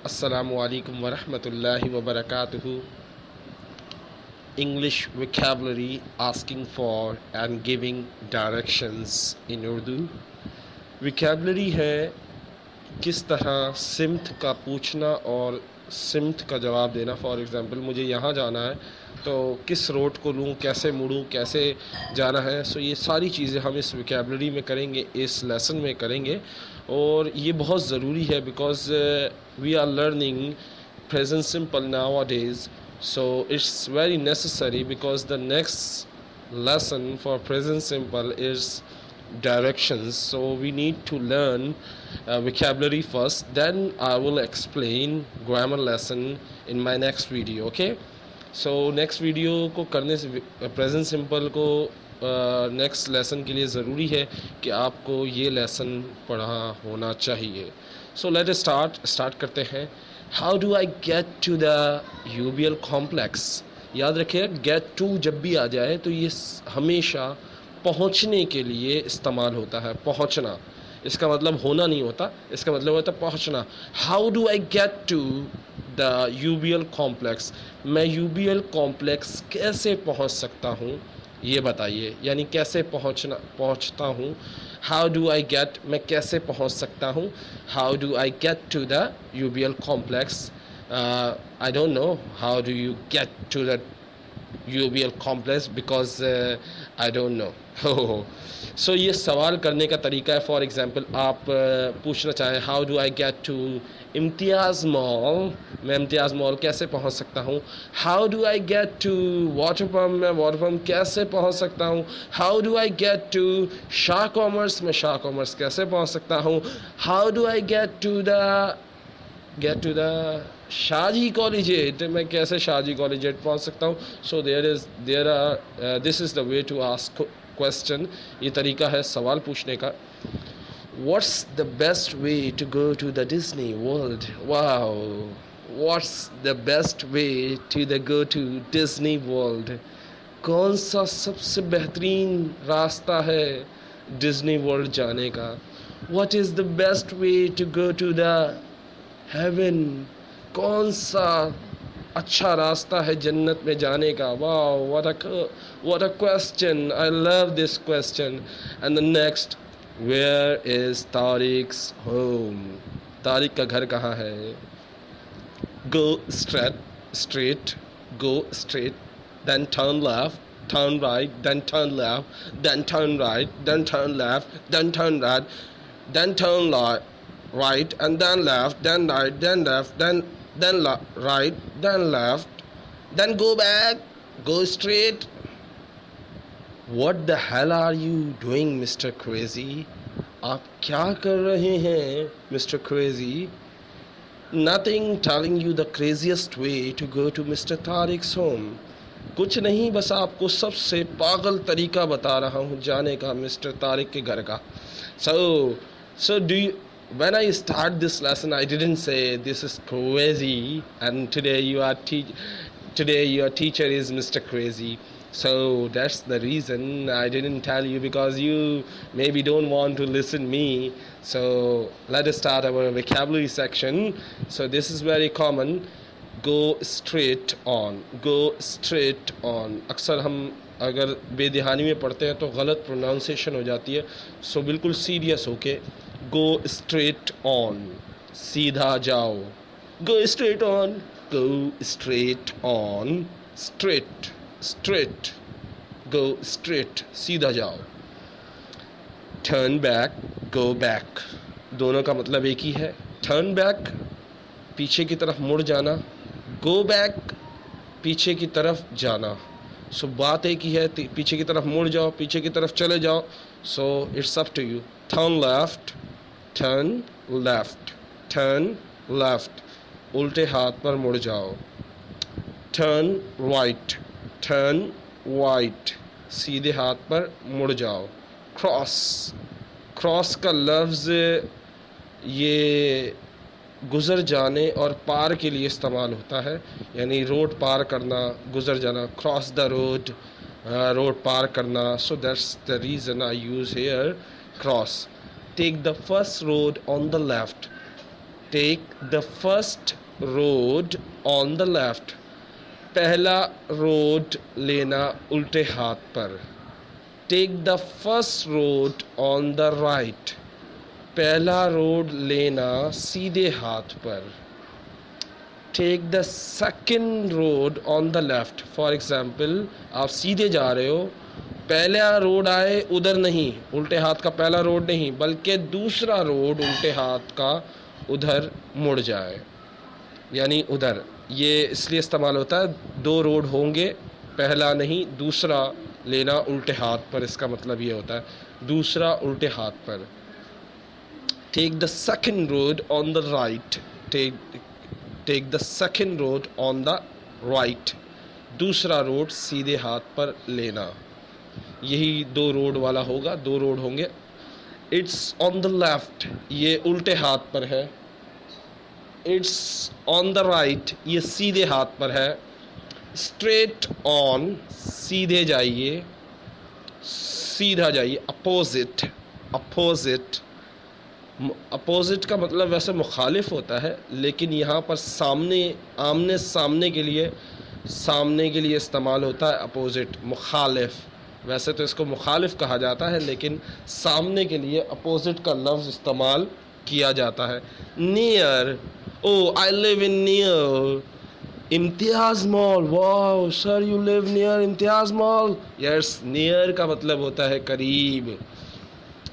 Assalamu alaikum wa rahmatullahi wa barakatuhu. English vocabulary asking for and giving directions in Urdu. Vocabulary है किस तरह सिमत का पूछना और सिमत का जवाब देना. फॉर एग्ज़ाम्पल मुझे यहाँ जाना है तो किस रोड को लूँ, कैसे मुड़ूँ, कैसे जाना है. सो ये सारी चीज़ें हम इस वोकेबलरी में करेंगे, इस लेसन में करेंगे और ये बहुत ज़रूरी है because we are learning present simple nowadays, so it's very necessary because the next lesson for present simple is directions. So we need to learn vocabulary first, then I will explain grammar lesson in my next video. Okay, so next video को करने से present simple को next lesson के लिए ज़रूरी है कि आपको ये लेसन पढ़ा होना चाहिए. सो लेट स्टार्ट करते हैं. How do I get to the यूबियल कॉम्प्लेक्स. याद रखिए गेट टू जब भी आ जाए तो ये हमेशा पहुंचने के लिए इस्तेमाल होता है. पहुंचना इसका मतलब होना नहीं होता, इसका मतलब होता है पहुंचना. How do I get to the यूबियल कॉम्प्लेक्स. मैं यूबियल कॉम्प्लेक्स कैसे पहुंच सकता हूँ ये बताइए, यानी कैसे पहुंचता हूँ. हाउ डू आई गेट, मैं कैसे पहुंच सकता हूँ. How do I get to the यूबियल complex. I don't know how do you get to the यूबियल complex because I don't know. So ये सवाल करने का तरीका है. फॉर एग्ज़ाम्पल आप पूछना चाहें how do I get to Imtiaz mall. मैं इम्तियाज़ मॉल कैसे पहुंच सकता हूं. How do I get to water pump. मैं वाटर पम्प कैसे पहुंच सकता हूं. How do I get to Shah commerce. मैं शाह कॉमर्स कैसे पहुंच सकता हूं. How do I get to the Shahji collegiate. मैं कैसे शाहजी कॉलेजेट पहुंच सकता हूं. So this is the way to ask question. ये तरीका है सवाल पूछने का. What's the best way to go to the Disney World? Wow. What's the best way to go to Disney World? कौन सा सबसे बेहतरीन रास्ता है डिज्नी वर्ल्ड जाने का. What is the best way to go to the heaven? कौन सा अच्छा रास्ता है जन्नत में जाने का. Wow, what a question. I love this question. And the next, where is Tariq's home? Tariq का घर कहाँ है. Go straight, go straight, then turn left, turn right, then turn left, then turn right, then turn left, then turn right, then turn right, and then left, then right, then left, then right, then left, then go back, go straight. What the hell are you doing, Mr. Crazy? आप क्या कर रहे हैं Mr. Crazy? Nothing, telling you the craziest way to go to Mr. Tariq's home. कुछ नहीं, बस आपको सबसे पागल तरीका बता रहा हूँ जाने का मिस्टर तारिक के घर का. So do you, when I start this lesson I didn't say this is crazy and today your teacher is Mr. Crazy. So that's the reason I didn't tell you, because you maybe don't want to listen me. So let us start our vocabulary section. So this is very common. Go straight on, go straight on. अक्सर हम अगर बेदहानी में पढ़ते हैं तो गलत pronunciation हो जाती है. सो बिल्कुल सीरियस होके go straight on, सीधा जाओ. Go straight on, go straight on, straight, go straight, सीधा जाओ. Turn back, go back, दोनों का मतलब एक ही है. Turn back पीछे की तरफ मुड़ जाना, go back पीछे की तरफ जाना. सो बात एक ही है, पीछे की तरफ मुड़ जाओ, पीछे की तरफ चले जाओ. So it's up to you. Turn left, turn left, turn left, उल्टे हाथ पर मुड़ जाओ. Turn right, turn right, सीधे हाथ पर मुड़ जाओ. क्रॉस का लफ्ज़ ये गुज़र जाने और पार के लिए इस्तेमाल होता है, यानी रोड पार करना, गुज़र जाना. क्रॉस द रोड, रोड पार करना. So that's the reason I use here cross. Take the first road on the left. Take the first road on the left, पहला रोड लेना उल्टे हाथ पर। Take the first road on the right, पहला road लेना सीधे हाथ पर। Take the second road on the left, for example आप सीधे जा रहे हो, पहला रोड आए उधर नहीं, उल्टे हाथ का पहला रोड नहीं, बल्कि दूसरा रोड उल्टे हाथ का उधर मुड़ जाए, यानी उधर। ये इसलिए इस्तेमाल होता है, दो रोड होंगे, पहला नहीं दूसरा लेना उल्टे हाथ पर, इसका मतलब ये होता है दूसरा उल्टे हाथ पर। Take the second road on the right, take the second road on the right, दूसरा रोड सीधे हाथ पर लेना। यही दो रोड वाला होगा, दो रोड होंगे। इट्स ऑन द लेफ्ट, ये उल्टे हाथ पर है। इट्स ऑन द राइट, ये सीधे हाथ पर है। स्ट्रेट ऑन, सीधे जाइए, सीधा जाइए। अपोजिट, अपोजिट, अपोजिट का मतलब वैसे मुखालिफ होता है, लेकिन यहाँ पर सामने, आमने सामने के लिए इस्तेमाल होता है अपोजिट, मुखालिफ। वैसे तो इसको मुखालिफ कहा जाता है, लेकिन सामने के लिए अपोजिट का लफ्ज़ इस्तेमाल किया जाता है। Near, oh I live in near Imtiaz mall, wow sir you live near Imtiaz mall. Yes, near का मतलब होता है करीब।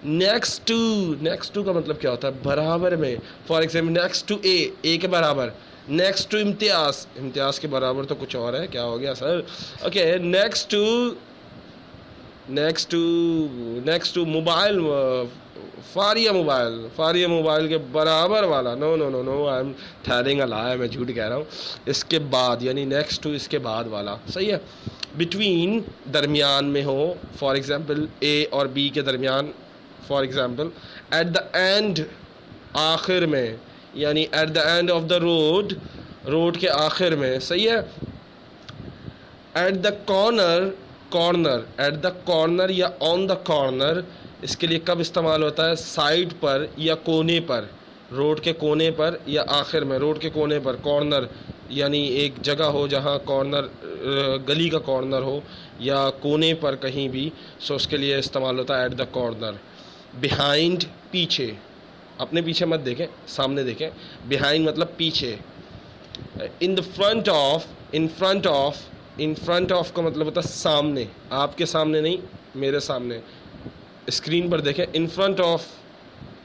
नेक्स्ट टू, नेक्स्ट टू का मतलब क्या होता है? बराबर में। फॉर एग्जाम्पल नेक्स्ट टू ए के बराबर। नेक्स्ट टू इम्तियाज़, इम्तियाज़ के बराबर तो कुछ और है, क्या हो गया sir? Okay, next to mobile, Faria mobile के बराबर वाला। No no no no, I am telling a lie, मैं झूठ कह रहा हूँ। इसके बाद, यानी नेक्स्ट टू इसके बाद वाला, सही है। बिटवीन, दरमियान में हो, फॉर एग्जाम्पल ए और बी के दरमियान। For example at the end, आखिर में, यानी at the end of the road, road के आखिर में, सही है। At the corner, corner, at the corner या ऑन द कॉर्नर, इसके लिए कब इस्तेमाल होता है? साइड पर या कोने पर, रोड के कोने पर या आखिर में। रोड के कोने पर, कॉर्नर यानी एक जगह हो जहाँ कॉर्नर, गली का कॉर्नर हो या कोने पर कहीं भी, सो उसके लिए इस्तेमाल होता है एट द कॉर्नर। बिहाइंड, पीछे, अपने पीछे मत देखें, सामने देखें। बिहाइंड मतलब पीछे। In the front of, in front of, in front of का मतलब होता है सामने, आपके सामने नहीं, मेरे सामने। स्क्रीन पर देखें, in front of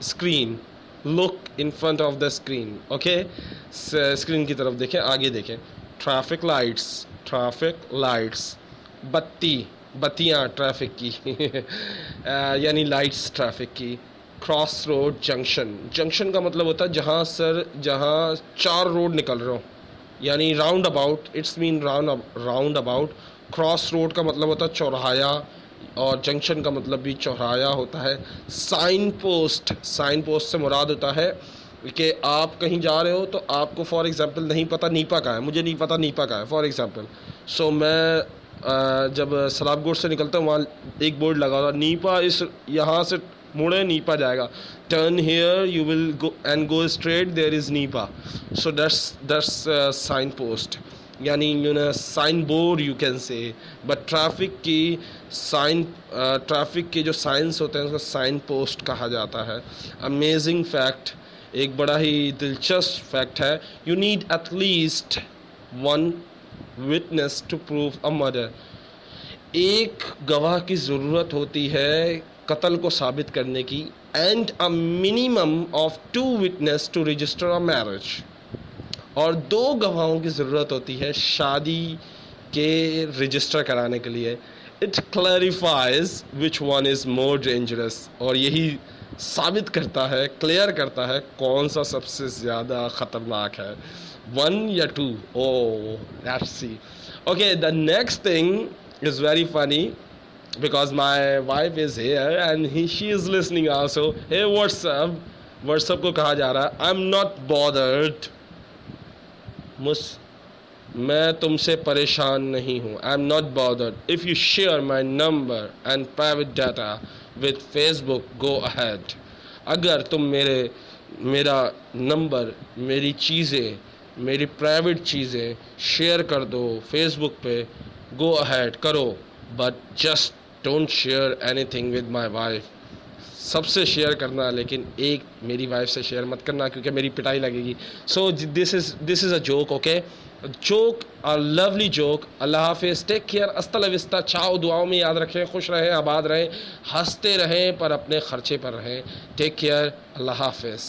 screen, look in front of the screen. Okay, screen की तरफ देखें, आगे देखें। ट्रैफिक लाइट्स, ट्रैफिक लाइट्स, बत्ती, बत्तियाँ ट्रैफिक की यानी लाइट्स ट्रैफिक की। क्रॉस रोड, जंक्शन, जंक्शन का मतलब होता है जहाँ चार रोड निकल रहे हो, यानी round about, it's mean round about. Cross road का मतलब होता है चौराहा, और जंक्शन का मतलब भी चौराहा होता है। साइन पोस्ट, साइन पोस्ट से मुराद होता है कि आप कहीं जा रहे हो तो आपको फॉर एग्जांपल नहीं पता नीपा कहाँ है, मुझे नहीं पता नीपा कहाँ है फॉर एग्जांपल। सो मैं जब सलाबगोट से निकलता हूँ, वहाँ एक बोर्ड लगा हुआ, नीपा इस यहाँ से मुड़े नीपा जाएगा, turn here you will go and go straight, there is Nipa. So that's sign post, यानी sign board you can say. But traffic के जो साइंस होते हैं उसको साइन पोस्ट कहा जाता है। अमेजिंग फैक्ट, एक बड़ा ही दिलचस्प फैक्ट है, you need at least one witness to prove a murder. एक गवाह की ज़रूरत होती है कत्ल को साबित करने की, and a minimum of 2 witness to register a marriage, और 2 गवाहों की ज़रूरत होती है शादी के रजिस्टर कराने के लिए। It clarifies which one is more dangerous, और यही साबित करता है, क्लियर करता है कौन सा सबसे ज़्यादा ख़तरनाक है, 1 या 2। ओह let's see. Okay, the next thing is very funny because my wife is here and she is listening also. Hey, what's up? WhatsApp को कहा जा रहा है I'm not bothered, मैं तुमसे परेशान नहीं हूँ। I'm not bothered. If you share my number and private data with Facebook, go ahead. अगर तुम मेरे मेरा नंबर, मेरी चीज़ें, मेरी प्राइवेट चीज़ें शेयर कर दो फेसबुक पे, गो अहेड करो, but just don't share anything with my wife. सबसे शेयर करना, लेकिन एक मेरी वाइफ से शेयर मत करना क्योंकि मेरी पिटाई लगेगी। So this is a joke, okay, joke, a lovely joke. अल्लाह हाफिज़, टेक केयर, अस्ता ला विस्ता, चाओ, दुआओं में याद रखें, खुश रहें, आबाद रहें, हंसते रहें पर अपने खर्चे पर रहें। टेक केयर, अल्लाह हाफिज़।